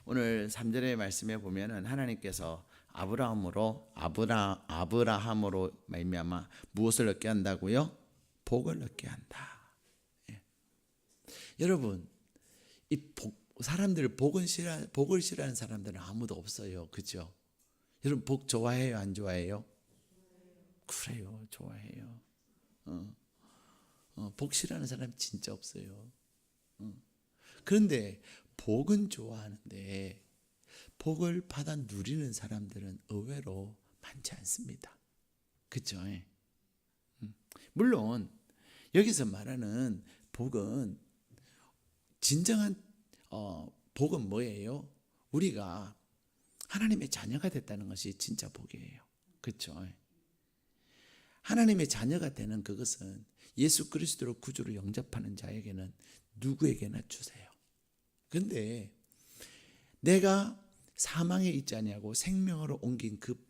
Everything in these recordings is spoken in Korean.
오늘 3절의 말씀에 보면은 하나님께서 아브라함으로 말미암아 무엇을 얻게 한다고요? 복을 얻게 한다. 예. 여러분, 복을 싫어하는 사람들은 아무도 없어요. 그죠? 여러분, 복 좋아해요? 안 좋아해요? 그래요, 좋아해요. 복 싫어하는 사람 진짜 없어요. 그런데 복은 좋아하는데 복을 받아 누리는 사람들은 의외로 많지 않습니다. 그렇죠? 물론 여기서 말하는 복은 진정한 복은 뭐예요? 우리가 하나님의 자녀가 됐다는 것이 진짜 복이에요. 그렇죠? 하나님의 자녀가 되는 그것은 예수 그리스도로 구주로 영접하는 자에게는 누구에게나 주세요. 그런데 내가 사망에 있지 아니하고 생명으로 옮긴 그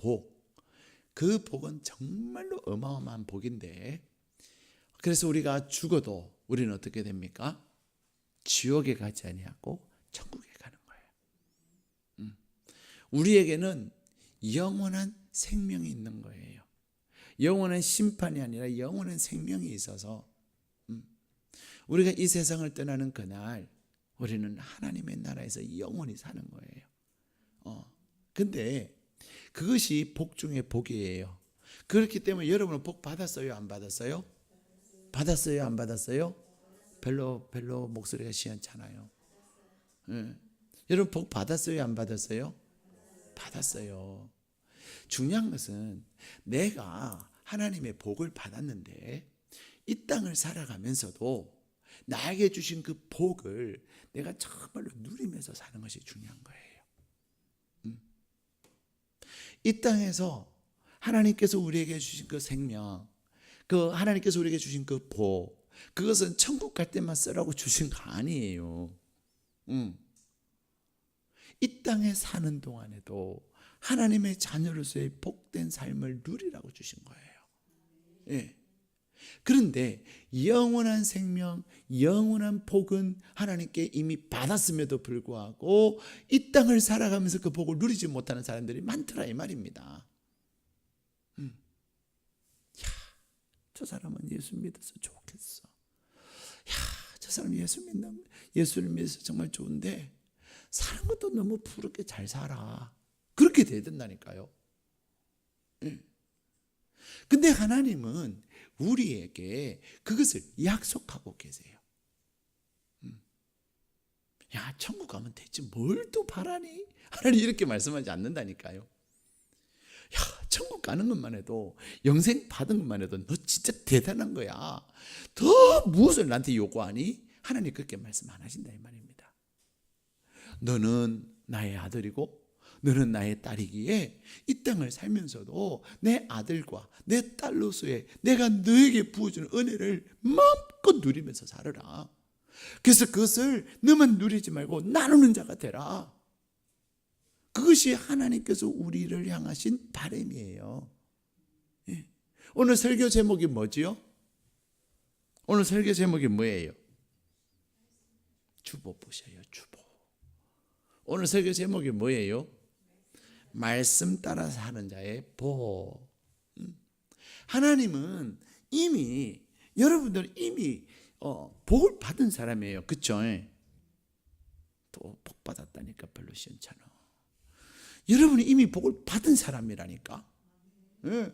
복은 정말로 어마어마한 복인데, 그래서 우리가 죽어도 우리는 어떻게 됩니까? 지옥에 가지 아니하고 천국에 가는 거예요. 우리에게는 영원한 생명이 있는 거예요. 영원한 심판이 아니라 영원한 생명이 있어서 우리가 이 세상을 떠나는 그날 우리는 하나님의 나라에서 영원히 사는 거예요. 근데 그것이 복 중에 복이에요. 그렇기 때문에 여러분은 복 받았어요? 안 받았어요? 받았어요? 안 받았어요? 별로 목소리가 시원찮아요. 여러분 복 받았어요? 안 받았어요? 받았어요. 중요한 것은 내가 하나님의 복을 받았는데 이 땅을 살아가면서도 나에게 주신 그 복을 내가 정말로 누리면서 사는 것이 중요한 거예요. 이 땅에서 하나님께서 우리에게 주신 그 생명, 하나님께서 우리에게 주신 그 복, 그것은 천국 갈 때만 쓰라고 주신 거 아니에요. 이 땅에 사는 동안에도 하나님의 자녀로서의 복된 삶을 누리라고 주신 거예요. 예. 그런데 영원한 생명, 영원한 복은 하나님께 이미 받았음에도 불구하고 이 땅을 살아가면서 그 복을 누리지 못하는 사람들이 많더라 이 말입니다. 저 사람은 예수 믿어서 좋겠어. 저 사람 예수를 믿어서 정말 좋은데 사는 것도 너무 부럽게 잘 살아. 그렇게 돼야 된다니까요. 근데 하나님은 우리에게 그것을 약속하고 계세요. 야, 천국 가면 되지 뭘 또 바라니? 하나님 이렇게 말씀하지 않는다니까요. 야, 천국 가는 것만 해도, 영생 받은 것만 해도 너 진짜 대단한 거야. 더 무엇을 나한테 요구하니? 하나님 그렇게 말씀 안 하신다 이 말입니다. 너는 나의 아들이고 너는 나의 딸이기에 이 땅을 살면서도 내 아들과 내 딸로서의 내가 너에게 부어주는 은혜를 마음껏 누리면서 살아라. 그래서 그것을 너만 누리지 말고 나누는 자가 되라. 그것이 하나님께서 우리를 향하신 바람이에요. 예. 오늘 설교 제목이 뭐지요? 오늘 설교 제목이 뭐예요? 주보보셔요, 주보. 오늘 설교 제목이 뭐예요? 말씀 따라 사는 자의 복. 하나님은 여러분들은 이미 복을 받은 사람이에요. 그렇죠? 또 복 받았다니까 별로 시원찮아. 여러분이 이미 복을 받은 사람이라니까. 네.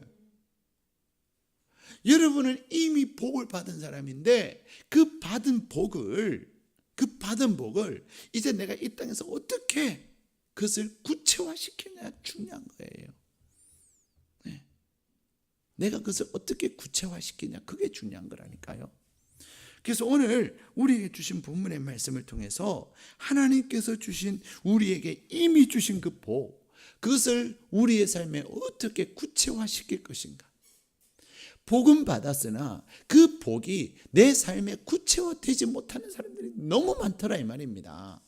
여러분은 이미 복을 받은 사람인데 그 받은 복을 이제 내가 이 땅에서 어떻게 그것을 구체화시키냐 중요한 거예요. 네. 내가 그것을 어떻게 구체화시키냐 그게 중요한 거라니까요. 그래서 오늘 우리에게 주신 본문의 말씀을 통해서 하나님께서 주신 우리에게 이미 주신 그 복, 그것을 우리의 삶에 어떻게 구체화시킬 것인가. 복은 받았으나 그 복이 내 삶에 구체화되지 못하는 사람들이 너무 많더라 이 말입니다.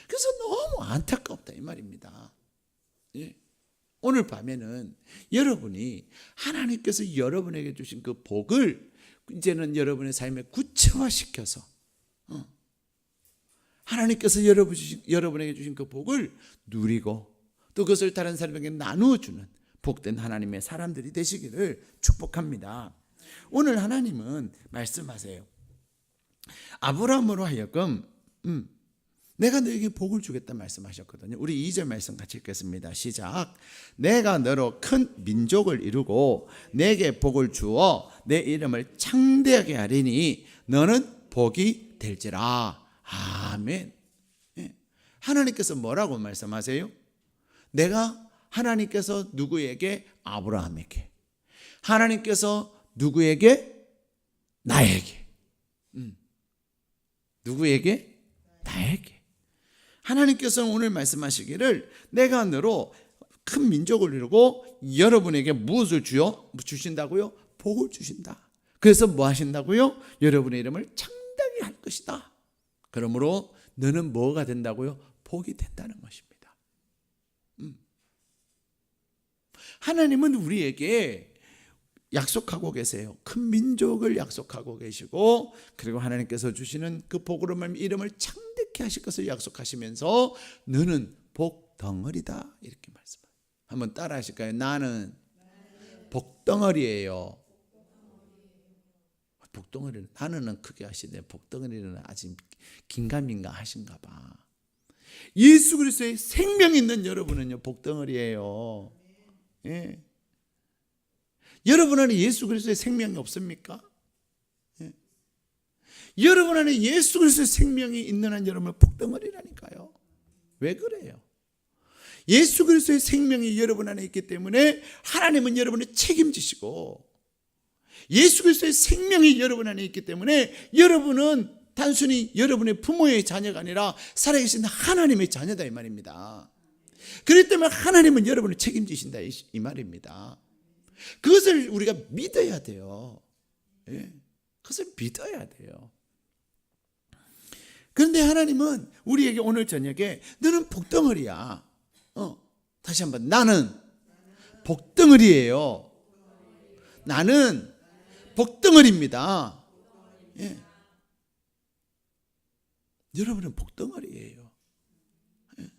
그래서 너무 안타깝다 이 말입니다. 예. 오늘 밤에는 여러분이 하나님께서 여러분에게 주신 그 복을 이제는 여러분의 삶에 구체화시켜서 하나님께서 여러분에게 주신 그 복을 누리고 또 그것을 다른 사람에게 나누어 주는 복된 하나님의 사람들이 되시기를 축복합니다. 오늘 하나님은 말씀하세요. 아브라함으로 하여금 내가 너에게 복을 주겠다 말씀하셨거든요. 우리 2절 말씀 같이 읽겠습니다. 시작. 내가 너로 큰 민족을 이루고 내게 복을 주어 내 이름을 창대하게 하리니 너는 복이 될지라. 아멘. 하나님께서 뭐라고 말씀하세요? 하나님께서 누구에게? 아브라함에게. 하나님께서 누구에게? 나에게. 누구에게? 나에게. 하나님께서는 오늘 말씀하시기를 내가 너로 큰 민족을 이루고 여러분에게 무엇을 주신다고요? 복을 주신다. 그래서 뭐 하신다고요? 여러분의 이름을 창대하게 할 것이다. 그러므로 너는 뭐가 된다고요? 복이 된다는 것입니다. 하나님은 우리에게 약속하고 계세요. 큰 민족을 약속하고 계시고 그리고 하나님께서 주시는 그 복으로 말미암아 이름을 창대케 하실 것을 약속하시면서 너는 복덩어리다 이렇게 말씀해요. 한번 따라 하실까요? 나는 복덩어리예요. 복덩어리는 나는 크게 하시네. 복덩어리는 아직 긴가민가 하신가 봐. 예수 그리스도의 생명 있는 여러분은요 복덩어리예요. 예. 여러분 안에 예수 그리스도의 생명이 없습니까? 예. 여러분 안에 예수 그리스도의 생명이 있는 한 여러분은 복덩어리라니까요. 왜 그래요? 예수 그리스도의 생명이 여러분 안에 있기 때문에 하나님은 여러분을 책임지시고 예수 그리스도의 생명이 여러분 안에 있기 때문에 여러분은 단순히 여러분의 부모의 자녀가 아니라 살아계신 하나님의 자녀다 이 말입니다. 그렇기 때문에 하나님은 여러분을 책임지신다 이 말입니다. 그것을 우리가 믿어야 돼요. 예, 그것을 믿어야 돼요. 그런데 하나님은 우리에게 오늘 저녁에 너는 복덩어리야. 다시 한번 나는 복덩어리예요. 나는 복덩어리입니다. 예. 여러분은 복덩어리예요. 예.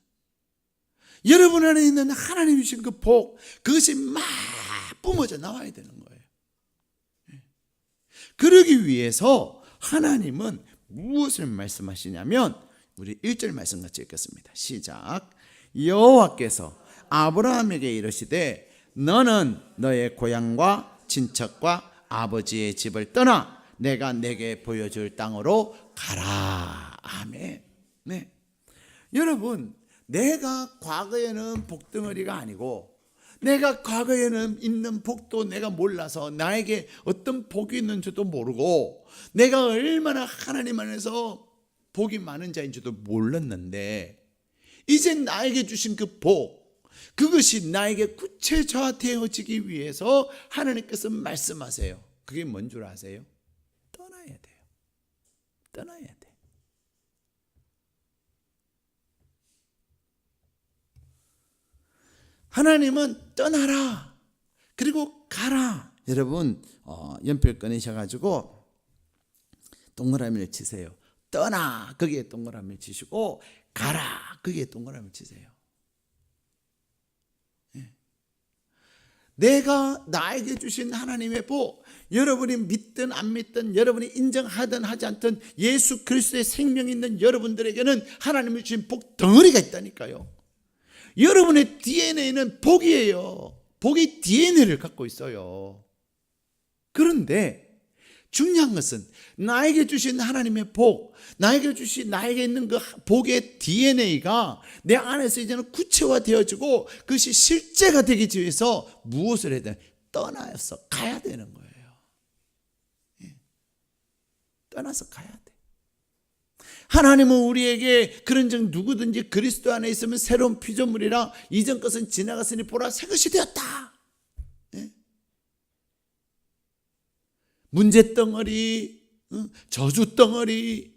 여러분 안에 있는 하나님이 주신 그 복, 그것이 막 뿜어져 나와야 되는 거예요. 예. 그러기 위해서 하나님은 무엇을 말씀하시냐면 우리 1절 말씀 같이 읽겠습니다. 시작. 여호와께서 아브라함에게 이르시되 너는 너의 고향과 친척과 아버지의 집을 떠나 내가 내게 보여줄 땅으로 가라. 아멘. 네. 여러분, 내가 과거에는 복덩어리가 아니고 내가 과거에는 있는 복도 내가 몰라서 나에게 어떤 복이 있는지도 모르고 내가 얼마나 하나님 안에서 복이 많은 자인지도 몰랐는데 이제 나에게 주신 그 복, 그것이 나에게 구체화되어지기 위해서 하나님께서 말씀하세요. 그게 뭔 줄 아세요? 떠나야 돼요. 떠나야 돼. 하나님은 떠나라. 그리고 가라. 여러분 연필 꺼내셔가지고 동그라미를 치세요. 떠나. 거기에 동그라미를 치시고 가라. 거기에 동그라미를 치세요. 내가 나에게 주신 하나님의 복, 여러분이 믿든 안 믿든 여러분이 인정하든 하지 않든 예수 그리스도의 생명이 있는 여러분들에게는 하나님이 주신 복 덩어리가 있다니까요. 여러분의 DNA는 복이에요. 복이 DNA를 갖고 있어요. 그런데 중요한 것은 나에게 주신 하나님의 복, 나에게 있는 그 복의 DNA가 내 안에서 이제는 구체화되어지고 그것이 실제가 되기 위해서 무엇을 해야 돼? 떠나서 가야 되는 거예요. 예. 떠나서 가야 돼. 하나님은 우리에게 그런즉 누구든지 그리스도 안에 있으면 새로운 피조물이라 이전 것은 지나갔으니 보라 새 것이 되었다. 예? 문제덩어리, 저주덩어리,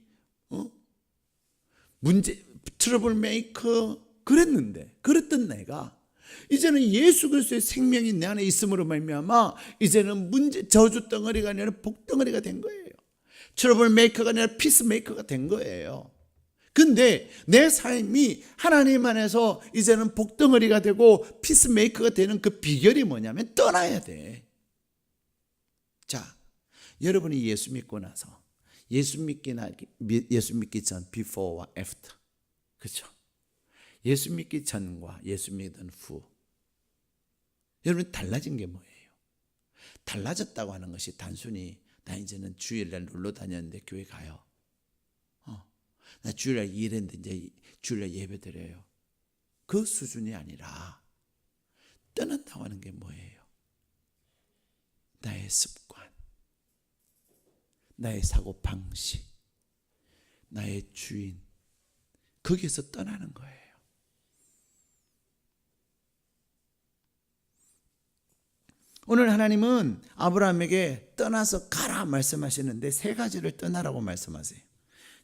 트러블 메이커 그랬던 내가 이제는 예수 그리스도의 생명이 내 안에 있음으로 말미암아 이제는 저주덩어리가 아니라 복덩어리가 된 거예요. 트러블 메이커가 아니라 피스 메이커가 된 거예요. 근데 내 삶이 하나님 안에서 이제는 복덩어리가 되고 피스메이커가 되는 그 비결이 뭐냐면 떠나야 돼. 자, 여러분이 예수 믿고 나서 예수 믿기 전 before와 after, 그렇죠? 예수 믿기 전과 예수 믿은 후, 여러분 달라진 게 뭐예요? 달라졌다고 하는 것이 단순히 나 이제는 주일날 놀러 다녔는데 교회 가요. 나 주일날 일했는데 이제 주일날 예배 드려요. 그 수준이 아니라 떠난다고 하는 게 뭐예요? 나의 습관, 나의 사고 방식, 나의 주인, 거기에서 떠나는 거예요. 오늘 하나님은 아브라함에게 떠나서 가라 말씀하시는데 세 가지를 떠나라고 말씀하세요.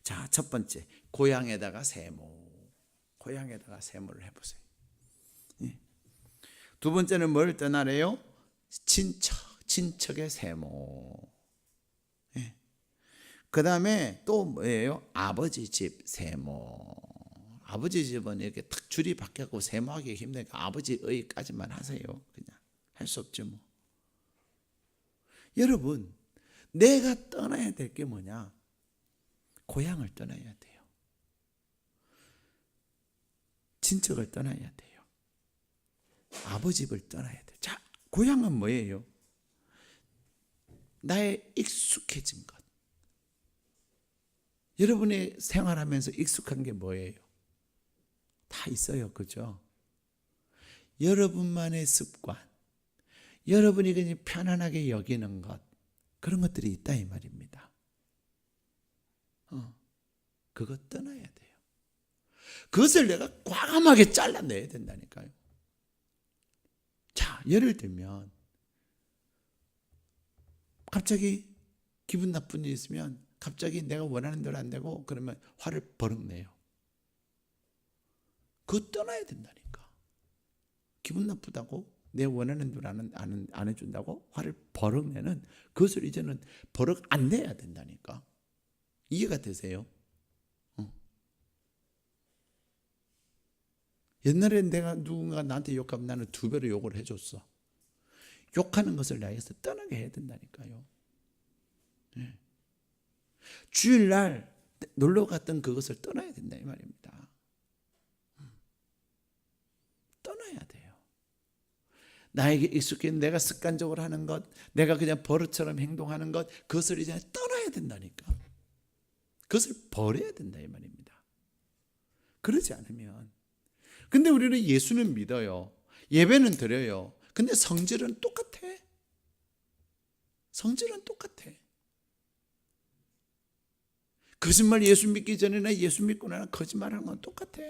자, 첫 번째, 고향에다가 세모. 고향에다가 세모를 해보세요. 두 번째는 뭘 떠나래요? 친척의 세모. 그 다음에 또 뭐예요? 아버지 집 세모. 아버지 집은 이렇게 탁 줄이 바뀌고 세모하기 힘드니까 아버지의까지만 하세요. 그냥 할 수 없죠 뭐. 여러분, 내가 떠나야 될 게 뭐냐? 고향을 떠나야 돼요. 친척을 떠나야 돼요. 아버지를 떠나야 돼요. 자, 고향은 뭐예요? 나의 익숙해진 것. 여러분이 생활하면서 익숙한 게 뭐예요? 다 있어요. 그죠? 여러분만의 습관, 여러분이 그냥 편안하게 여기는 것, 그런 것들이 있다 이 말입니다. 그거 떠나야 돼요. 그것을 내가 과감하게 잘라내야 된다니까요. 자, 예를 들면 갑자기 기분 나쁜 일이 있으면 갑자기 내가 원하는 대로 안 되고 그러면 화를 버럭 내요. 그거 떠나야 된다니까. 기분 나쁘다고 내 원하는 대로 안 해준다고 화를 버럭 내는, 그것을 이제는 버럭 안 내야 된다니까. 이해가 되세요? 옛날에 내가 누군가 나한테 욕하면 나는 2배로 욕을 해줬어. 욕하는 것을 나에게서 떠나게 해야 된다니까요. 주일날 놀러 갔던 그것을 떠나야 된다 이 말입니다. 떠나야 돼요. 나에게 익숙한 내가 습관적으로 하는 것, 내가 그냥 버릇처럼 행동하는 것, 그것을 이제 떠나야 된다니까. 그것을 버려야 된다 이 말입니다. 그러지 않으면, 근데 우리는 예수는 믿어요. 예배는 드려요. 근데 성질은 똑같아. 성질은 똑같아. 거짓말 예수 믿기 전이나 예수 믿고 나나 거짓말하는 건 똑같아.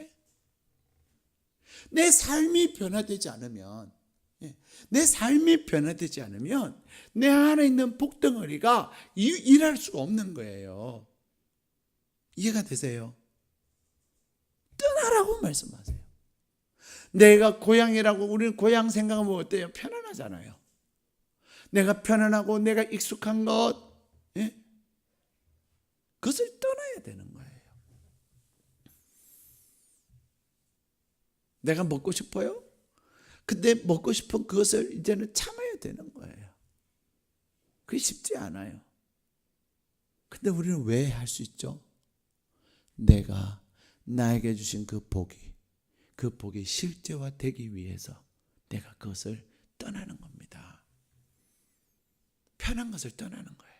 내 삶이 변화되지 않으면, 내 안에 있는 복덩어리가 일할 수가 없는 거예요. 이해가 되세요? 떠나라고 말씀하세요. 내가 고향이라고, 우리는 고향 생각하면 어때요? 편안하잖아요. 내가 편안하고 내가 익숙한 것, 그것을 떠나야 되는 거예요. 내가 먹고 싶어요? 근데 먹고 싶은 그것을 이제는 참아야 되는 거예요. 그게 쉽지 않아요. 근데 우리는 왜 할 수 있죠? 내가 나에게 주신 그 복이 실제화되기 위해서 내가 그것을 떠나는 겁니다. 편한 것을 떠나는 거예요.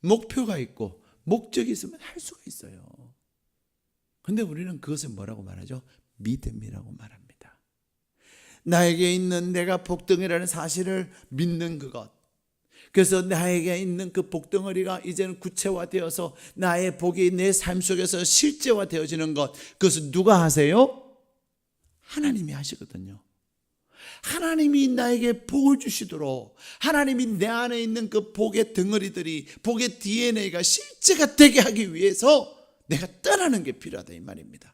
목표가 있고 목적이 있으면 할 수가 있어요. 근데 우리는 그것을 뭐라고 말하죠? 믿음이라고 말합니다. 나에게 있는 내가 복덩이라는 사실을 믿는 그것. 그래서 나에게 있는 그 복덩어리가 이제는 구체화되어서 나의 복이 내 삶 속에서 실제화되어지는 것, 그것은 누가 하세요? 하나님이 하시거든요. 하나님이 나에게 복을 주시도록, 하나님이 내 안에 있는 그 복의 덩어리들이, 복의 DNA가 실제가 되게 하기 위해서 내가 떠나는 게 필요하다 이 말입니다.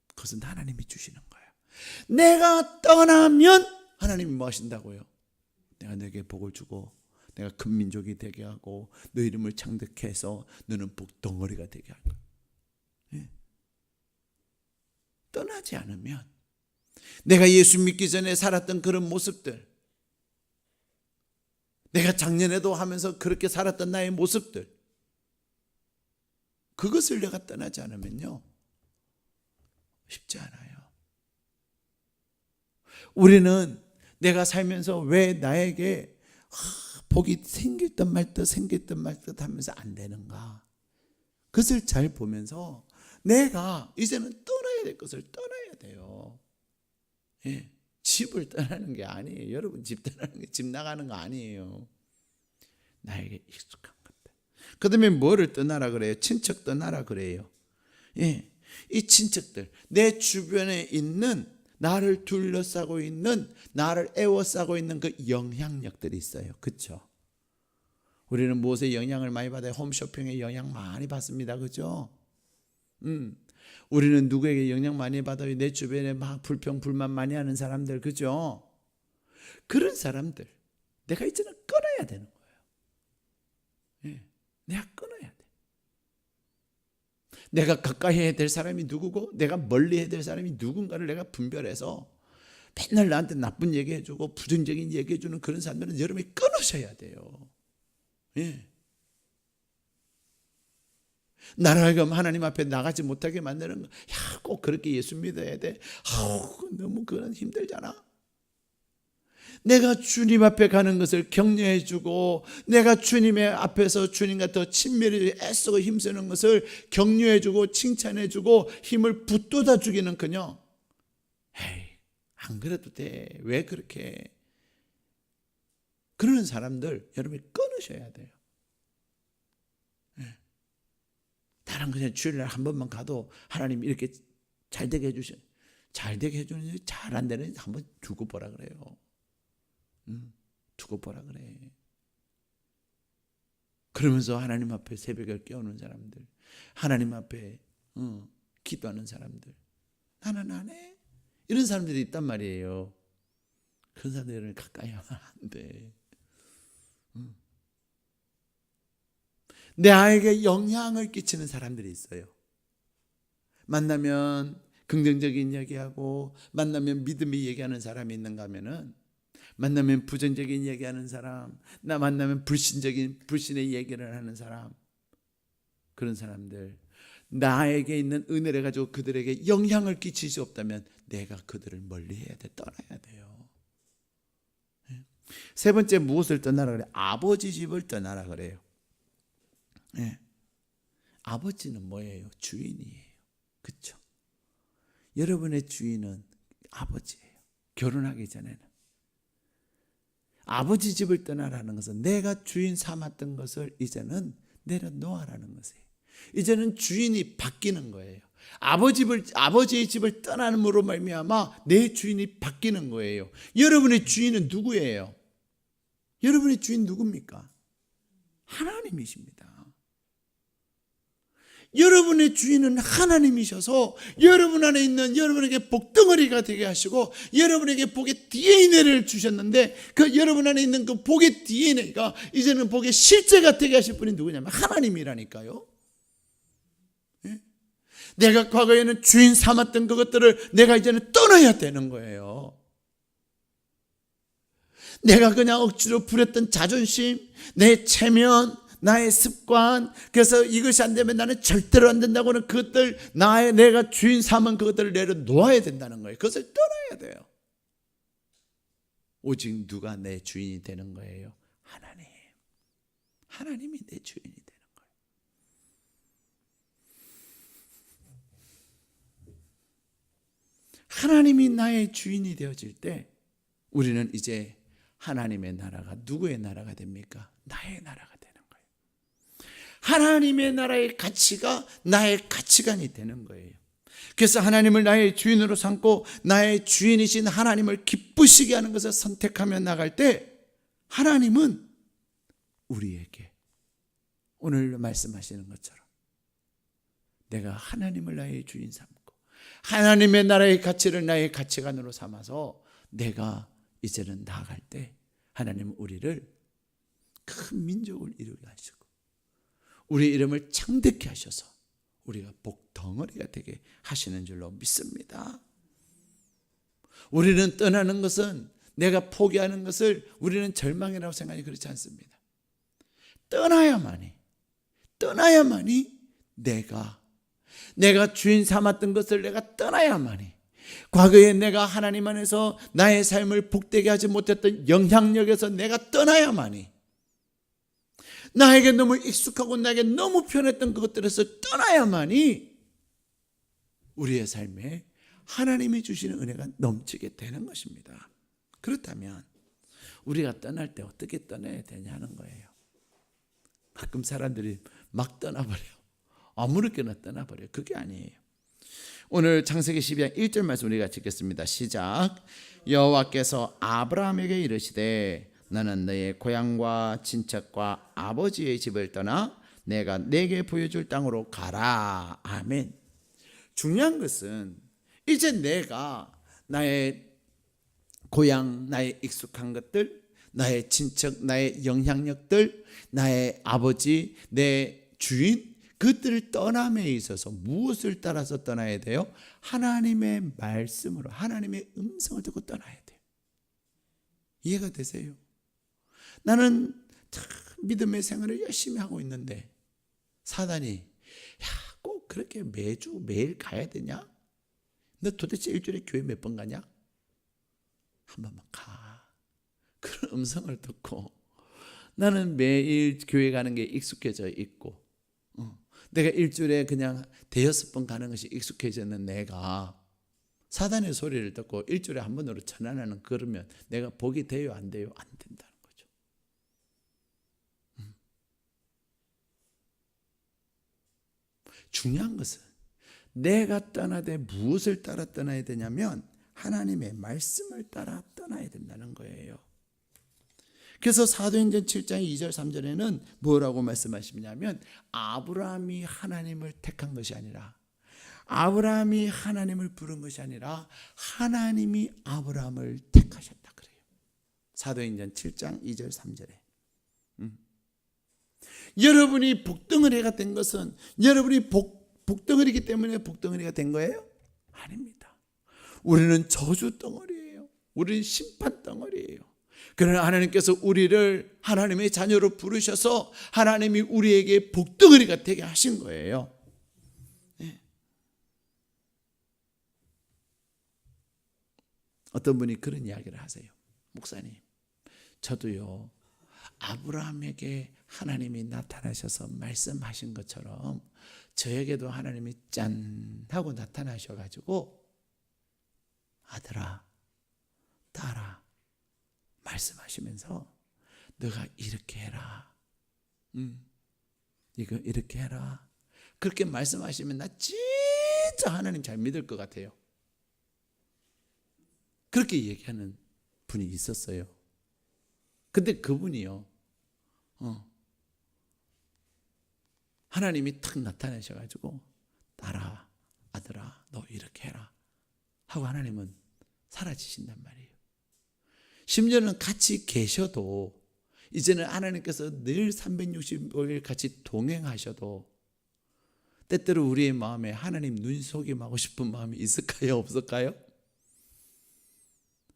그것은 하나님이 주시는 거예요. 내가 떠나면 하나님이 뭐 하신다고요? 내가 너에게 복을 주고 내가 큰 민족이 되게 하고 너 이름을 창대케 해서 너는 북덩어리가 되게 할 거야. 예. 떠나지 않으면 내가 예수 믿기 전에 살았던 그런 모습들, 내가 작년에도 하면서 그렇게 살았던 나의 모습들, 그것을 내가 떠나지 않으면요 쉽지 않아요. 우리는 내가 살면서 왜 나에게 복이 생겼든 말듯 하면서 안 되는가, 그것을 잘 보면서 내가 이제는 떠나야 될 것을 떠나야 돼요. 예. 집을 떠나는 게 아니에요. 여러분 집 떠나는 게, 집 나가는 거 아니에요. 나에게 익숙한 것들. 그 다음에 뭐를 떠나라 그래요? 친척 떠나라 그래요. 예. 이 친척들, 내 주변에 있는, 나를 둘러싸고 있는, 나를 에워싸고 있는 그 영향력들이 있어요. 그렇죠? 우리는 무엇에 영향을 많이 받아요? 홈쇼핑에 영향 많이 받습니다. 그렇죠? 우리는 누구에게 영향 많이 받아요? 내 주변에 막 불평 불만 많이 하는 사람들, 그죠? 그런 사람들 내가 이제는 끊어야 되는 거예요. 예, 내가 끊어야 돼. 내가 가까이 해야 될 사람이 누구고 내가 멀리 해야 될 사람이 누군가를 내가 분별해서 맨날 나한테 나쁜 얘기해주고 부정적인 얘기해주는 그런 사람들은 여러분이 끊으셔야 돼요. 예. 나를 하여금 하나님 앞에 나가지 못하게 만드는 거, 야, 꼭 그렇게 예수 믿어야 돼. 너무 그건 힘들잖아. 내가 주님 앞에 가는 것을 격려해 주고, 내가 주님의 앞에서 주님과 더 친밀히 애쓰고 힘쓰는 것을 격려해 주고 칭찬해 주고 힘을 북돋아 주기는 그냥, 에이, 안 그래도 돼. 왜 그렇게. 그러는 사람들 여러분이 끊으셔야 돼요. 나랑 그냥 주일날 한 번만 가도 하나님 이렇게 잘 되게 해주셔. 잘 되게 해주는지 잘 안 되는지 한번 두고 보라 그래요. 두고 보라 그래. 그러면서 하나님 앞에 새벽을 깨우는 사람들, 하나님 앞에 기도하는 사람들, 나는 안 해. 이런 사람들이 있단 말이에요. 그런 사람들을 가까이 하면 안 돼. 내 아이에게 영향을 끼치는 사람들이 있어요. 만나면 긍정적인 이야기하고, 만나면 믿음이 얘기하는 사람이 있는가 하면은, 만나면 부정적인 얘기하는 사람, 나 만나면 불신의 얘기를 하는 사람, 그런 사람들, 나에게 있는 은혜를 가지고 그들에게 영향을 끼칠 수 없다면 내가 그들을 멀리해야 돼. 떠나야 돼요. 세 번째, 무엇을 떠나라 그래요? 아버지 집을 떠나라 그래요. 네. 아버지는 뭐예요? 주인이에요. 그렇죠? 여러분의 주인은 아버지예요. 결혼하기 전에는. 아버지 집을 떠나라는 것은 내가 주인 삼았던 것을 이제는 내려놓아라는 것이에요. 이제는 주인이 바뀌는 거예요. 아버지의 집을 떠남으로 말미암아 내 주인이 바뀌는 거예요. 여러분의 주인은 누구예요? 여러분의 주인 누굽니까? 하나님이십니다. 여러분의 주인은 하나님이셔서 여러분 안에 있는 여러분에게 복덩어리가 되게 하시고 여러분에게 복의 DNA를 주셨는데, 그 여러분 안에 있는 그 복의 DNA가 이제는 복의 실제가 되게 하실 분이 누구냐면 하나님이라니까요. 예? 내가 과거에는 주인 삼았던 그것들을 내가 이제는 떠나야 되는 거예요. 내가 그냥 억지로 부렸던 자존심, 내 체면, 나의 습관, 그래서 이것이 안 되면 나는 절대로 안 된다고는 그것들, 내가 주인 삼은 그것들을 내려놓아야 된다는 거예요. 그것을 떠나야 돼요. 오직 누가 내 주인이 되는 거예요? 하나님. 하나님이 내 주인이 되는 거예요. 하나님이 나의 주인이 되어질 때 우리는 이제 하나님의 나라가 누구의 나라가 됩니까? 나의 나라가 되는 거예요. 하나님의 나라의 가치가 나의 가치관이 되는 거예요. 그래서 하나님을 나의 주인으로 삼고 나의 주인이신 하나님을 기쁘시게 하는 것을 선택하며 나갈 때 하나님은 우리에게 오늘 말씀하시는 것처럼 내가 하나님을 나의 주인 삼고 하나님의 나라의 가치를 나의 가치관으로 삼아서 내가 이제는 나아갈 때 하나님은 우리를 큰 민족을 이루게 하시고 우리 이름을 창대케 하셔서 우리가 복덩어리가 되게 하시는 줄로 믿습니다. 우리는 떠나는 것은, 내가 포기하는 것을 우리는 절망이라고 생각하지 그렇지 않습니다. 떠나야만이 내가 주인 삼았던 것을 내가 떠나야만이, 과거에 내가 하나님 안에서 나의 삶을 복되게 하지 못했던 영향력에서 내가 떠나야만이, 나에게 너무 익숙하고 나에게 너무 편했던 그것들에서 떠나야만이 우리의 삶에 하나님이 주시는 은혜가 넘치게 되는 것입니다. 그렇다면 우리가 떠날 때 어떻게 떠나야 되냐는 거예요. 가끔 사람들이 막 떠나버려요. 아무렇게나 떠나버려요. 그게 아니에요. 오늘 창세기 12장 1절 말씀 우리가 읽겠습니다. 시작. 여호와께서 아브라함에게 이르시되 너는 너의 고향과 친척과 아버지의 집을 떠나 내가 내게 보여줄 땅으로 가라. 아멘. 중요한 것은 이제 내가 나의 고향, 나의 익숙한 것들, 나의 친척, 나의 영향력들, 나의 아버지, 내 주인, 그것들을 떠남에 있어서 무엇을 따라서 떠나야 돼요? 하나님의 말씀으로, 하나님의 음성을 듣고 떠나야 돼요. 이해가 되세요? 나는 참 믿음의 생활을 열심히 하고 있는데 사단이 꼭 그렇게 매일 가야 되냐? 너 도대체 일주일에 교회 몇 번 가냐? 한 번만 가. 그런 음성을 듣고 나는 매일 교회 가는 게 익숙해져 있고 내가 일주일에 그냥 대여섯 번 가는 것이 익숙해졌는 내가 사단의 소리를 듣고 일주일에 한 번으로 전환하는, 그러면 내가 복이 돼요? 안 돼요? 안 된다는 거죠. 중요한 것은 내가 떠나되 무엇을 따라 떠나야 되냐면 하나님의 말씀을 따라 떠나야 된다는 거예요. 그래서 사도행전 7장 2절 3절에는 뭐라고 말씀하시냐면 아브라함이 하나님을 택한 것이 아니라, 아브라함이 하나님을 부른 것이 아니라 하나님이 아브라함을 택하셨다 그래요. 사도행전 7장 2절 3절에 여러분이 복덩어리가 된 것은 여러분이 복덩어리이기 때문에 복덩어리가 된 거예요? 아닙니다. 우리는 저주 덩어리예요. 우리는 심판 덩어리예요. 그러나 하나님께서 우리를 하나님의 자녀로 부르셔서 하나님이 우리에게 복덩어리가 되게 하신 거예요. 네. 어떤 분이 그런 이야기를 하세요. 목사님, 저도요 아브라함에게 하나님이 나타나셔서 말씀하신 것처럼 저에게도 하나님이 짠 하고 나타나셔가지고 아들아, 딸아 말씀하시면서 너가 이렇게 해라, 이거 이렇게 해라, 그렇게 말씀하시면 나 진짜 하나님 잘 믿을 것 같아요. 그렇게 얘기하는 분이 있었어요. 근데 그분이요 하나님이 탁 나타나셔가지고 딸아, 아들아 너 이렇게 해라 하고 하나님은 사라지신단 말이에요. 심지어는 같이 계셔도 이제는 하나님께서 늘 365일 같이 동행하셔도 때때로 우리의 마음에 하나님 눈속임하고 싶은 마음이 있을까요? 없을까요?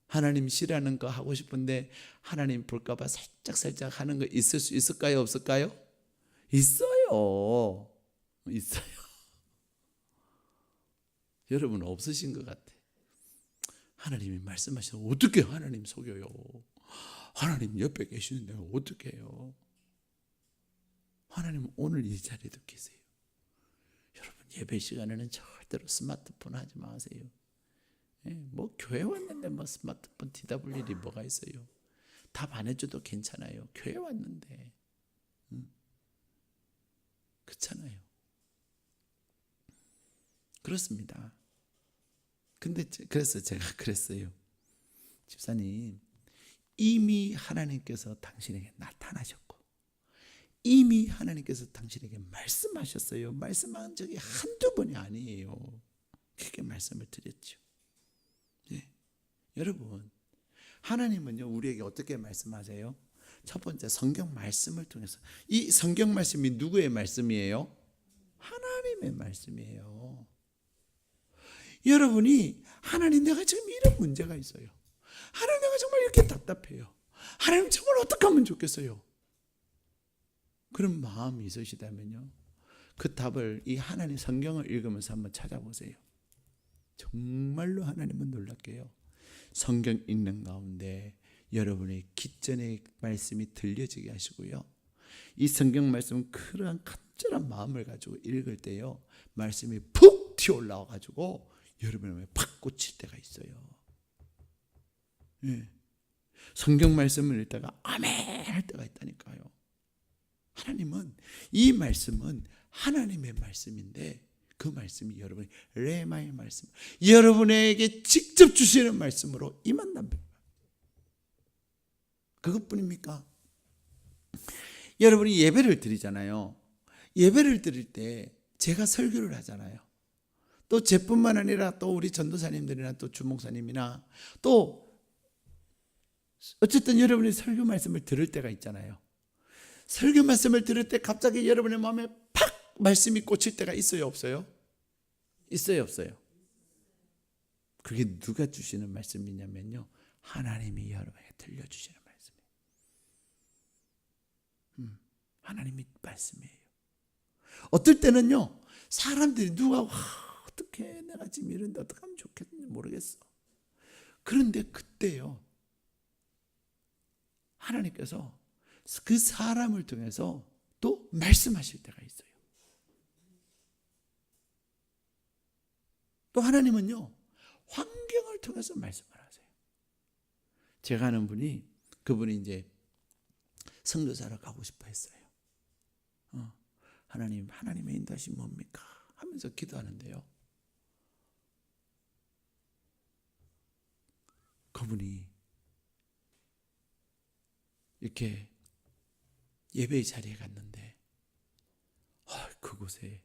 하나님 싫어하는 거 하고 싶은데 하나님 볼까 봐 살짝 하는 거 있을 수 있을까요? 없을까요? 있어요. 여러분 없으신 것 같아. 하나님이 말씀하셔서 어떻게 하나님 속여요? 하나님 옆에 계시는데 어떻게 해요? 하나님 오늘 이 자리에도 계세요. 여러분 예배 시간에는 절대로 스마트폰 하지 마세요. 뭐 교회 왔는데 뭐 스마트폰 뒤다볼 일이 뭐가 있어요? 답 안 해줘도 괜찮아요. 교회 왔는데 그렇잖아요. 그렇습니다. 근데 그래서 제가 그랬어요. 집사님, 이미 하나님께서 당신에게 나타나셨고 이미 하나님께서 당신에게 말씀하셨어요. 말씀한 적이 한두 번이 아니에요. 그렇게 말씀을 드렸죠. 네. 여러분, 하나님은요 우리에게 어떻게 말씀하세요? 첫 번째 성경 말씀을 통해서. 이 성경 말씀이 누구의 말씀이에요? 하나님의 말씀이에요. 여러분이 하나님, 내가 지금 이런 문제가 있어요. 하나님, 내가 정말 이렇게 답답해요. 하나님, 정말 어떻게 하면 좋겠어요? 그런 마음이 있으시다면요, 그 답을 이 하나님 성경을 읽으면서 한번 찾아보세요. 정말로 하나님은 놀랍게요, 성경 읽는 가운데 여러분의 기전의 말씀이 들려지게 하시고요, 이 성경 말씀은 그러한 간절한 마음을 가지고 읽을 때요, 말씀이 푹 튀어올라와 가지고 여러분의 마음에 팍 꽂힐 때가 있어요. 예. 성경 말씀을 읽다가 아멘 할 때가 있다니까요. 하나님은, 이 말씀은 하나님의 말씀인데, 그 말씀이 여러분의 레마의 말씀, 여러분에게 직접 주시는 말씀으로 임한답니다. 그것뿐입니까? 여러분이 예배를 드리잖아요. 예배를 드릴 때 제가 설교를 하잖아요. 또 제뿐만 아니라 또 우리 전도사님들이나 또 주목사님이나 또 어쨌든 여러분이 설교 말씀을 들을 때가 있잖아요. 설교 말씀을 들을 때 갑자기 여러분의 마음에 팍 말씀이 꽂힐 때가 있어요, 없어요? 있어요, 없어요? 그게 누가 주시는 말씀이냐면요, 하나님이 여러분에게 들려주시는 말씀이에요. 하나님이 말씀이에요. 어떨 때는요, 사람들이 누가 어떻게 내가 지금 이런데 어떻게 하면 좋겠는지 모르겠어. 그런데 그때요, 하나님께서 그 사람을 통해서 또 말씀하실 때가 있어요. 또 하나님은요, 환경을 통해서 말씀을 하세요. 제가 아는 분이, 그분이 이제 선교사로 가고 싶어 했어요. 하나님, 하나님의 인도하심이 뭡니까? 하면서 기도하는데요, 그분이 이렇게 예배의 자리에 갔는데 그곳에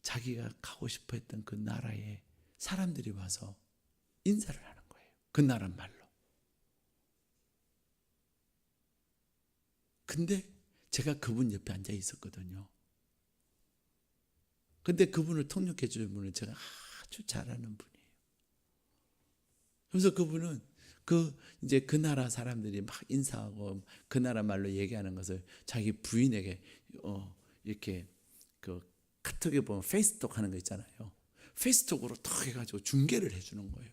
자기가 가고 싶어 했던 그 나라에 사람들이 와서 인사를 하는 거예요. 그 나라 말로. 근데 제가 그분 옆에 앉아 있었거든요. 근데 그분을 통역해 주는 분은 제가 아주 잘 아는 분이에요. 그래서 그분은 이제 그 나라 사람들이 막 인사하고 그 나라 말로 얘기하는 것을 자기 부인에게 이렇게 그 카톡에 보면 페이스톡 하는 거 있잖아요. 페이스톡으로 탁 해가지고 중계를 해주는 거예요.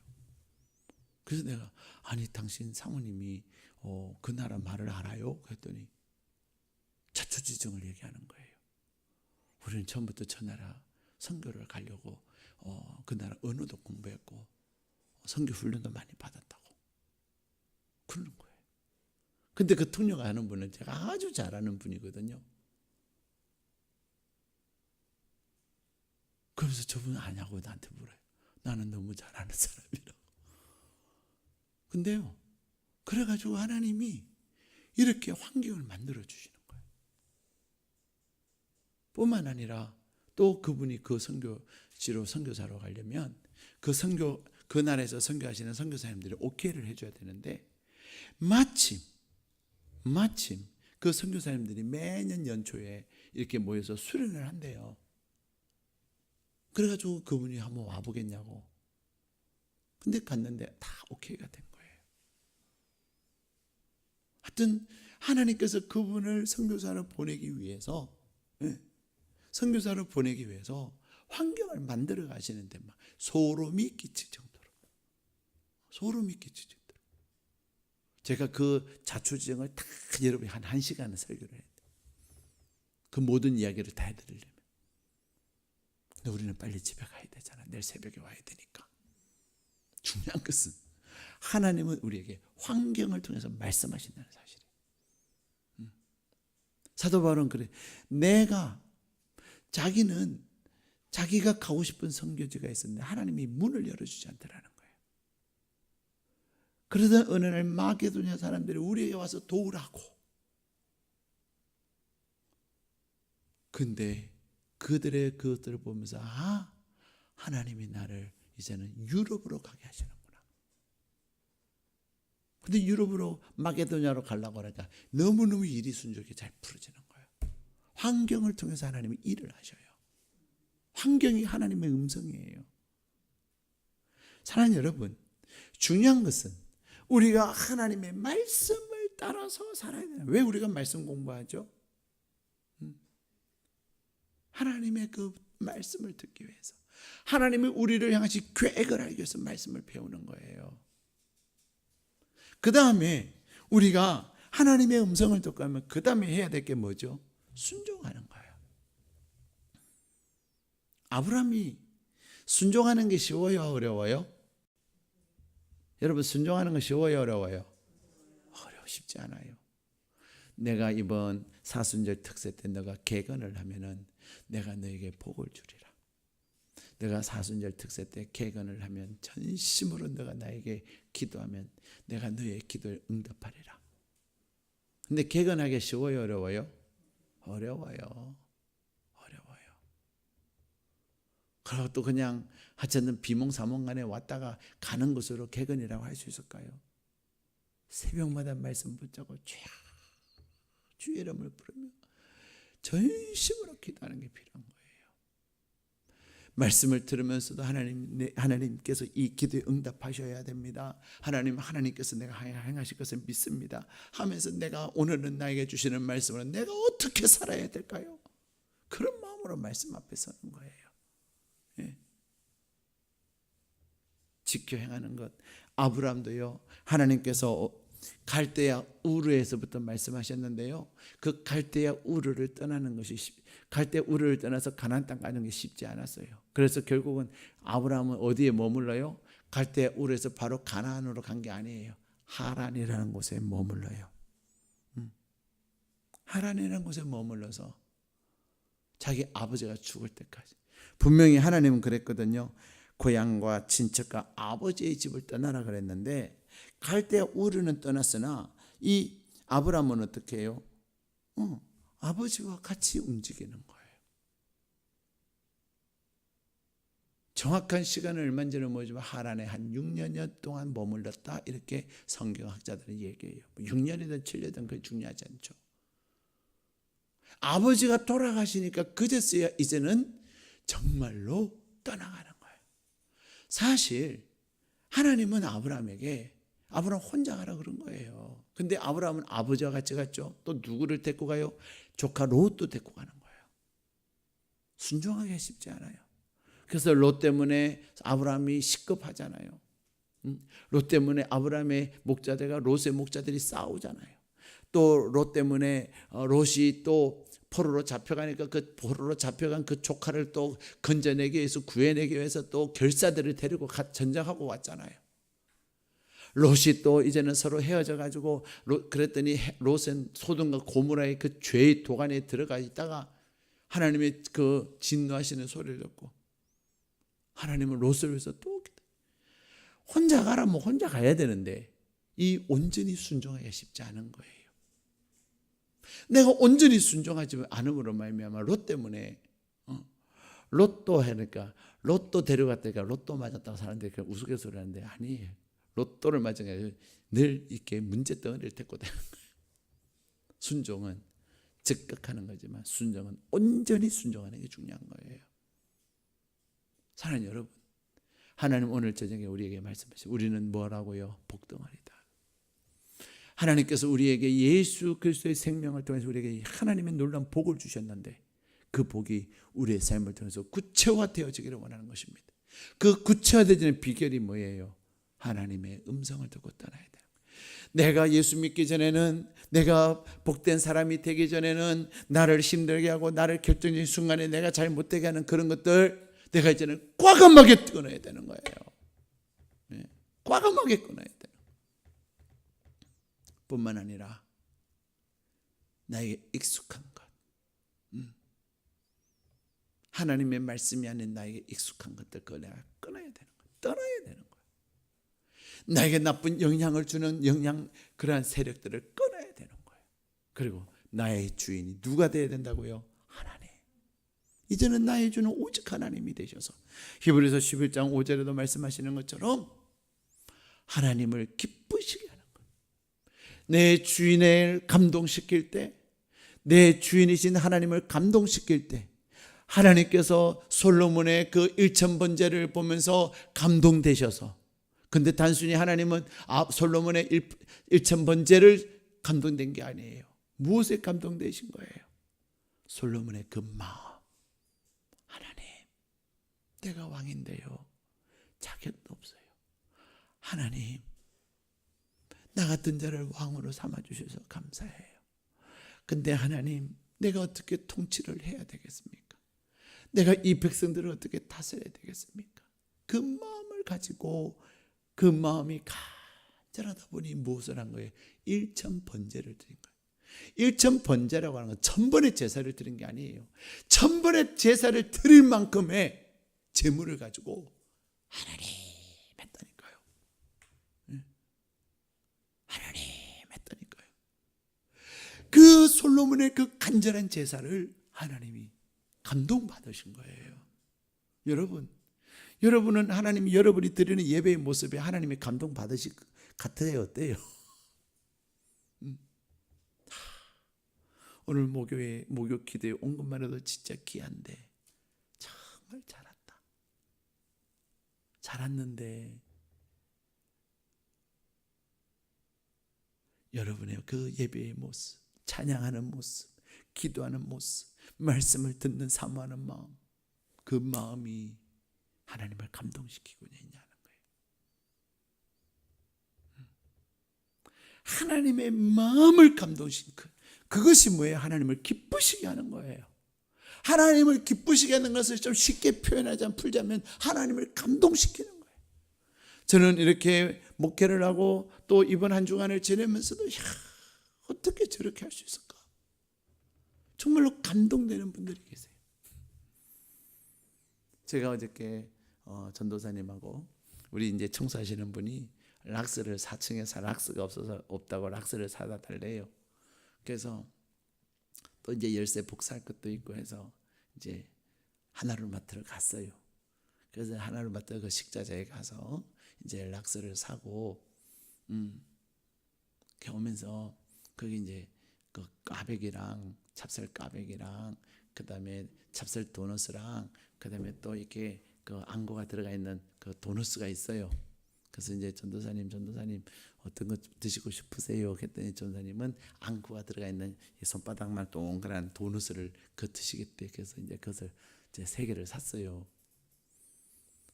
그래서 내가, 아니 당신 사모님이 그 나라 말을 알아요? 그랬더니 자초지종을 얘기하는 거예요. 우리는 처음부터 저 나라 선교를 가려고 그 나라 언어도 공부했고 선교 훈련도 많이 받았다고 그러는 거예요. 근데 그 통역하는 분은 제가 아주 잘하는 분이거든요. 그러면서 저분은 아냐고 나한테 물어요. 나는 너무 잘하는 사람이라고. 근데요, 그래가지고 하나님이 이렇게 환경을 만들어 주시는 거예요. 뿐만 아니라 또 그분이 그 선교지로 선교사로 가려면 그 나라에서 선교하시는 선교사님들이 오케이를 해줘야 되는데, 마침 그 선교사님들이 매년 연초에 이렇게 모여서 수련을 한대요. 그래가지고 그분이 한번 와보겠냐고. 근데 갔는데 다 오케이가 된 거예요. 하여튼 하나님께서 그분을 선교사로 보내기 위해서 환경을 만들어 가시는데 막 소름이 끼칠 정도로. 제가 그 자초지정을 다 여러분이 한 1시간을 설교를 해야 돼요. 그 모든 이야기를 다 해드리려면. 근데 우리는 빨리 집에 가야 되잖아. 내일 새벽에 와야 되니까. 중요한 것은 하나님은 우리에게 환경을 통해서 말씀하신다는 사실이에요. 사도 바울은 그래. 자기가 가고 싶은 선교지가 있었는데 하나님이 문을 열어주지 않더라는 거예요. 그러던 어느 날 마게도냐 사람들이 우리에게 와서 도우라고. 근데 그들의 그것들을 보면서 하나님이 나를 이제는 유럽으로 가게 하시는구나. 근데 유럽으로 마게도냐로 가려고 하니까 너무너무 일이 순조롭게 잘 풀어지는 거예요. 환경을 통해서 하나님이 일을 하셔요. 환경이 하나님의 음성이에요. 사랑하는 여러분, 중요한 것은 우리가 하나님의 말씀을 따라서 살아야 돼요. 왜 우리가 말씀 공부하죠? 하나님의 그 말씀을 듣기 위해서, 하나님이 우리를 향하신 계획을 알기 위해서 말씀을 배우는 거예요. 그 다음에 우리가 하나님의 음성을 듣고 하면 그 다음에 해야 될 게 뭐죠? 순종하는 거예요. 아브라함이 순종하는 게 쉬워요, 어려워요? 여러분, 순종하는 거 쉬워요, 어려워요? 쉽지 않아요. 내가 이번 사순절 특세 때 너가 개근을 하면은 내가 너에게 복을 주리라. 내가 사순절 특세 때 개근을 하면 전심으로 너가 나에게 기도하면 내가 너의 기도를 응답하리라. 근데 개근하기 쉬워요, 어려워요? 어려워요. 그리고 또 그냥 하찮은 비몽사몽간에 왔다가 가는 것으로 개근이라고 할 수 있을까요? 새벽마다 말씀 붙잡고 주의 이름을 부르며 전심으로 기도하는 게 필요한 거예요. 말씀을 들으면서도 하나님께서 이 기도에 응답하셔야 됩니다. 하나님께서 내가 행하실 것을 믿습니다 하면서 내가 오늘은 나에게 주시는 말씀으로 내가 어떻게 살아야 될까요? 그런 마음으로 말씀 앞에 서는 거예요. 예. 지켜 행하는 것. 아브라함도요, 하나님께서 갈대아 우르에서부터 말씀하셨는데요, 그 갈대아 우르를 떠나는 것이 갈대아 우르를 떠나서 가나안 땅 가는 게 쉽지 않았어요. 그래서 결국은 아브라함은 어디에 머물러요? 갈대아 우르에서 바로 가나안으로 간 게 아니에요. 하란이라는 곳에 머물러요. 하란이라는 곳에 머물러서 자기 아버지가 죽을 때까지. 분명히 하나님은 그랬거든요. 고향과 친척과 아버지의 집을 떠나라 그랬는데 갈대아 우르는 떠났으나 이 아브라함은 어떻게 해요? 아버지와 같이 움직이는 거예요. 정확한 시간을 얼마 전에 뭐지만 하란에 한 6년여 동안 머물렀다 이렇게 성경학자들은 얘기해요. 6년이든 7년이든 그게 중요하지 않죠. 아버지가 돌아가시니까 그제서야 이제는 정말로 떠나가는 거예요. 사실 하나님은 아브라함에게 아브라함 혼자 가라 그런 거예요. 근데 아브라함은 아버지와 같이 갔죠. 또 누구를 데리고 가요? 조카 롯도 데리고 가는 거예요. 순종하기가 쉽지 않아요. 그래서 롯 때문에 아브라함이 시급하잖아요. 롯 때문에 아브라함의 목자들과 롯의 목자들이 싸우잖아요. 또 롯 때문에 롯이 또 포로로 잡혀가니까 그 포로로 잡혀간 그 조카를 또 건져내기 위해서 구해내기 위해서 또 결사들을 데리고 전쟁하고 왔잖아요. 롯이 또 이제는 서로 헤어져 가지고 그랬더니 롯은 소돔과 고모라의 그 죄의 도가니에 들어가 있다가 하나님의 그 진노하시는 소리를 듣고 하나님은 롯을 위해서 또 혼자 가라면 혼자 가야 되는데 이 온전히 순종하기가 쉽지 않은 거예요. 내가 온전히 순종하지 않음으로 말미암아 롯 때문에 롯도 하니까 롯도 데려갔다니까 롯도 맞았다고 사람들이 우스갯소리 하는데 아니에요. 롯도를 맞은 게 아니라 늘 이렇게 문제덩어리를 데리고 다니는 거예요. 순종은 즉각하는 거지만 순종은 온전히 순종하는 게 중요한 거예요. 사랑하는 여러분, 하나님 오늘 저녁에 우리에게 말씀하시죠. 우리는 뭐라고요? 복덩어리다. 하나님께서 우리에게 예수 그리스도의 생명을 통해서 우리에게 하나님의 놀라운 복을 주셨는데 그 복이 우리의 삶을 통해서 구체화되어지기를 원하는 것입니다. 그 구체화되는 비결이 뭐예요? 하나님의 음성을 듣고 떠나야 돼요. 내가 예수 믿기 전에는, 내가 복된 사람이 되기 전에는 나를 힘들게 하고 나를 결정적인 순간에 내가 잘 못되게 하는 그런 것들 내가 이제는 과감하게 끊어야 되는 거예요. 네. 과감하게 끊어야 돼요. 뿐만 아니라 나에게 익숙한 것, 하나님의 말씀이 아닌 나에게 익숙한 것들 그걸 내가 끊어야 되는 거예요. 떠나야 되는 거예요. 나에게 나쁜 영향을 주는 그러한 세력들을 끊어야 되는 거예요. 그리고 나의 주인이 누가 되어야 된다고요? 하나님. 이제는 나의 주는 오직 하나님이 되셔서 히브리서 11장 5절에도 말씀하시는 것처럼 하나님을 기쁘시게 하는 거예요. 내 주인을 감동시킬 때, 내 주인이신 하나님을 감동시킬 때 하나님께서 솔로몬의 그 일천번제를 보면서 감동되셔서, 근데 단순히 하나님은 솔로몬의 일천번제를 감동된 게 아니에요. 무엇에 감동되신 거예요? 솔로몬의 그 마음. 하나님, 내가 왕인데요, 자격도 없어요. 하나님, 나 같은 자를 왕으로 삼아주셔서 감사해요. 근데 하나님, 내가 어떻게 통치를 해야 되겠습니까? 내가 이 백성들을 어떻게 다스려야 되겠습니까? 그 마음을 가지고, 그 마음이 간절하다 보니 무엇을 한 거예요? 일천번제를 드린 거예요. 일천번제라고 하는 건 1000번의 제사를 드린 게 아니에요. 1000번의 제사를 드릴 만큼의 재물을 가지고 하나님 했다니까요. 하나님 했다니까요. 그 솔로몬의 그 간절한 제사를 하나님이 감동받으신 거예요. 여러분은 하나님이 여러분이 드리는 예배의 모습에 하나님이 감동받으실 것 같아요? 어때요? 오늘 목요 기도에 온 것만 해도 진짜 귀한데, 정말 잘았는데 여러분의 그 예배의 모습, 찬양하는 모습, 기도하는 모습, 말씀을 듣는 사모하는 마음, 그 마음이 하나님을 감동시키고 있냐는 거예요. 하나님의 마음을 감동시키고, 그것이 뭐예요? 하나님을 기쁘시게 하는 거예요. 하나님을 기쁘시게 하는 것을 좀 쉽게 풀자면 하나님을 감동시키는 거예요. 저는 이렇게 목회를 하고 또 이번 한 주간을 지내면서도 어떻게 저렇게 할 수 있을까? 정말로 감동되는 분들이 계세요. 제가 어저께 전도사님하고 우리 이제 청소하시는 분이 락스를 4층에 락스가 없다고 락스를 사다 달래요. 그래서 또 이제 열쇠 복사할 것도 있고 해서 이제 하나로마트를 갔어요. 그래서 하나로마트 그 식자재에 가서 이제 락스를 사고 이렇게 오면서 거기 이제 그 까백이랑 찹쌀 까백이랑 그다음에 찹쌀 도너스랑 그다음에 또 이렇게 그 앙고가 들어가 있는 그 도너스가 있어요. 그래서 이제 전도사님 어떤 거 드시고 싶으세요? 했더니 전도사님은 앙고가 들어가 있는 손바닥만 동그란 도너스를 드시겠대. 그래서 이제 그것을 이제 3개를 샀어요.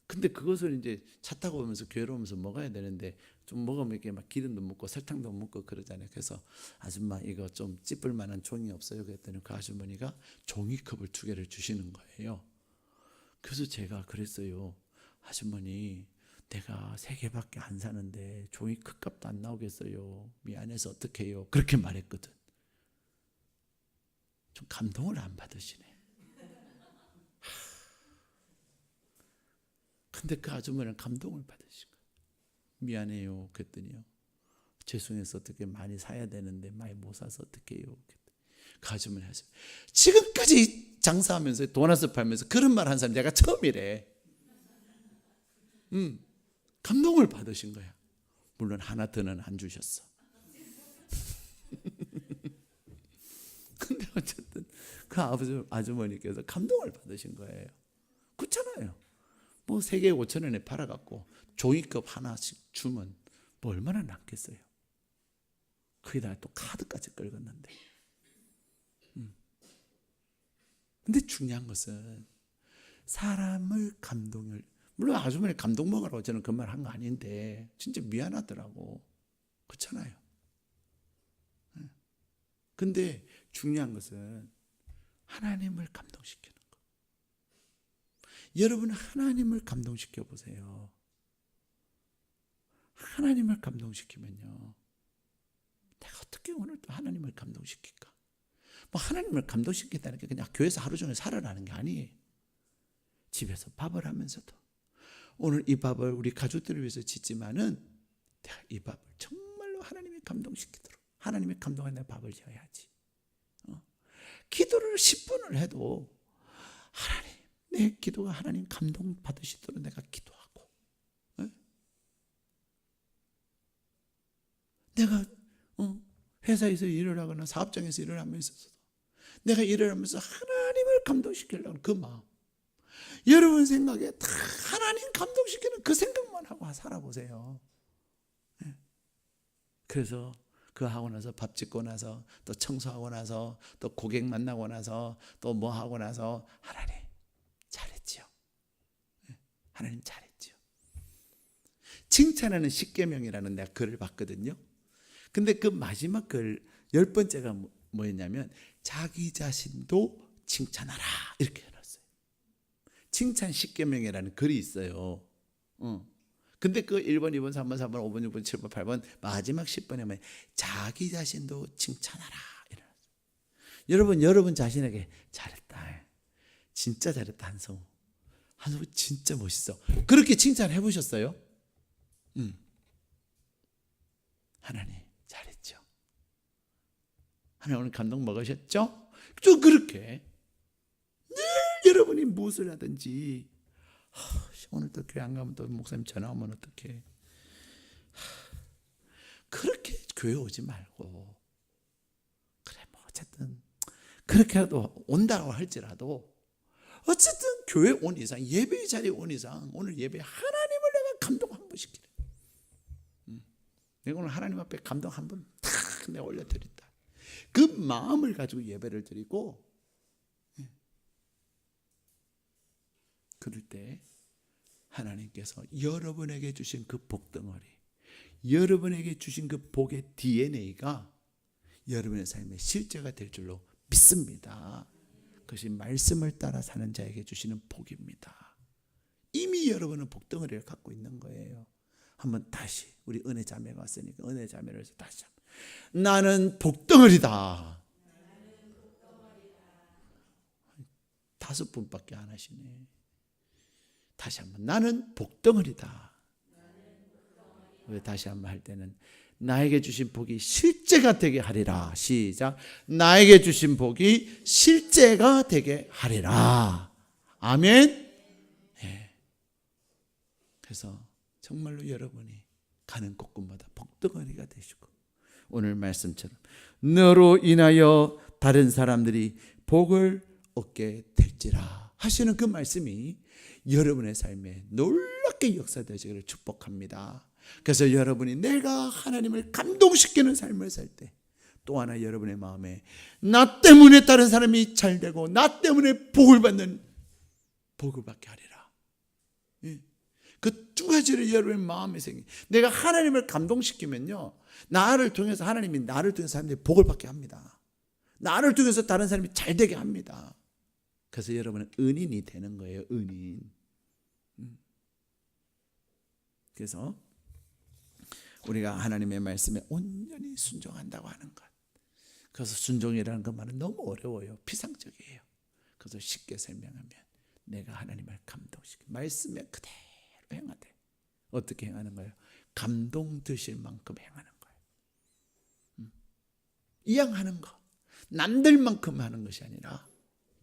근데 그것을 이제 차 타고 오면서 교회로 오면서 먹어야 되는데 좀 먹으면 이렇게 막 기름도 묻고 설탕도 묻고 그러잖아요. 그래서 아줌마 이거 좀 찝을 만한 종이 없어요? 그랬더니 그 아주머니가 종이컵을 2개를 주시는 거예요. 그래서 제가 그랬어요. 아주머니, 내가 3개밖에 안 사는데 종이컵 값도 안 나오겠어요. 미안해서 어떡해요? 그렇게 말했거든. 좀 감동을 안 받으시네. 근데 그 아주머니는 감동을 받으신 거예요. 미안해요. 그랬더니요, 죄송해서 어떻게 많이 사야 되는데 많이 못 사서 어떡해요? 그 아주머니 하시면, 지금까지 장사하면서 도넛을 팔면서 그런 말 한 사람 내가 처음이래. 감동을 받으신 거야. 물론 하나 더는 안 주셨어. 근데 어쨌든 그 아주머니께서 감동을 받으신 거예요. 그렇잖아요. 뭐 3개에 5,000원에 팔아갖고 종이컵 하나씩 주면 뭐 얼마나 남겠어요. 거기다가 또 카드까지 긁었는데. 근데 중요한 것은 사람을 물론 아주머니 감동 먹으라고 저는 그 말 한 거 아닌데 진짜 미안하더라고. 그렇잖아요. 근데 중요한 것은 하나님을 감동시키는 거. 여러분, 하나님을 감동시켜 보세요. 하나님을 감동시키면요, 내가 어떻게 오늘 또 하나님을 감동시킬까? 뭐 하나님을 감동시키다는 게 그냥 교회에서 하루 종일 살아라는 게 아니에요. 집에서 밥을 하면서도 오늘 이 밥을 우리 가족들을 위해서 짓지만은 내가 이 밥을 정말로 하나님이 감동시키도록, 하나님이 감동하는 밥을 지어야지. 기도를 10분을 해도 하나님, 내 기도가 하나님 감동 받으시도록 내가 기도하고, 내가 회사에서 일을 하거나 사업장에서 일을 하면서 있어서 내가 일을 하면서 하나님을 감동시키려는 그 마음, 여러분 생각에 다 하나님 감동시키는 그 생각만 하고 살아보세요. 그래서 그거 하고 나서 밥 짓고 나서 또 청소하고 나서 또 고객 만나고 나서 또 뭐 하고 나서 하나님 잘했지요. 하나님 잘했지요. 칭찬하는 십계명이라는 내가 글을 봤거든요. 근데 그 마지막 글 10번째가 뭐였냐면 자기 자신도 칭찬하라 이렇게 해놨어요. 칭찬 십계명이라는 글이 있어요. 근데 그 1번, 2번, 3번, 4번, 5번, 6번, 7번, 8번 마지막 10번에 보면 자기 자신도 칭찬하라 이래놨어요. 여러분 자신에게 잘했다, 진짜 잘했다, 한성우 진짜 멋있어, 그렇게 칭찬해 보셨어요? 하나님 잘했죠. 하나님 오늘 감동 먹으셨죠? 좀 그렇게 늘 여러분이 무엇을 하든지 오늘 또 교회 안 가면 또 목사님 전화 오면 어떡해, 그렇게 교회 오지 말고, 그래 뭐 어쨌든 그렇게라도 온다고 할지라도 어쨌든 교회 온 이상, 예배 자리에 온 이상 오늘 예배 하나님을 내가 감동 한 번 시키래. 내가 오늘 하나님 앞에 감동 한 번 탁 내가 올려드린다, 그 마음을 가지고 예배를 드리고, 그럴 때 하나님께서 여러분에게 주신 그 복덩어리, 여러분에게 주신 그 복의 DNA가 여러분의 삶의 실제가 될 줄로 믿습니다. 그것이 말씀을 따라 사는 자에게 주시는 복입니다. 이미 여러분은 복덩어리를 갖고 있는 거예요. 한번 다시 우리 은혜 자매가 왔으니까 은혜 자매를 해서 다시 한번, 나는 복덩어리다. 5분밖에 안 하시네. 다시 한번, 나는 복덩어리다. 왜 다시 한번 할 때는 나에게 주신 복이 실제가 되게 하리라. 시작. 나에게 주신 복이 실제가 되게 하리라. 아멘. 네. 그래서 정말로 여러분이 가는 곳곳마다 복덩어리가 되시고, 오늘 말씀처럼 너로 인하여 다른 사람들이 복을 얻게 될지라 하시는 그 말씀이 여러분의 삶에 놀랍게 역사되시기를 축복합니다. 그래서 여러분이 내가 하나님을 감동시키는 삶을 살 때 또 하나 여러분의 마음에 나 때문에 다른 사람이 잘 되고 나 때문에 복을 받는, 복을 받게 하리라. 그 두 가지를 여러분의 마음에 생기. 내가 하나님을 감동시키면요, 나를 통해서 하나님이 나를 통해서 사람들이 복을 받게 합니다. 나를 통해서 다른 사람이 잘 되게 합니다. 그래서 여러분은 은인이 되는 거예요. 은인. 그래서 우리가 하나님의 말씀에 온전히 순종한다고 하는 것, 그래서 순종이라는 것만은 너무 어려워요. 피상적이에요. 그래서 쉽게 설명하면 내가 하나님을 감동시켜 말씀에 그대로 행하되, 어떻게 행하는 거예요? 감동 드실 만큼 행하는 거예요. 이왕 하는 거, 남들만큼 하는 것이 아니라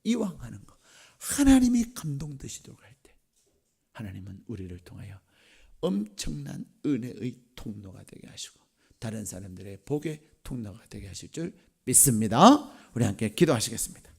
이왕 하는 거, 하나님이 감동 드시도록 할 때 하나님은 우리를 통하여 엄청난 은혜의 통로가 되게 하시고 다른 사람들의 복의 통로가 되게 하실 줄 믿습니다. 우리 함께 기도하시겠습니다.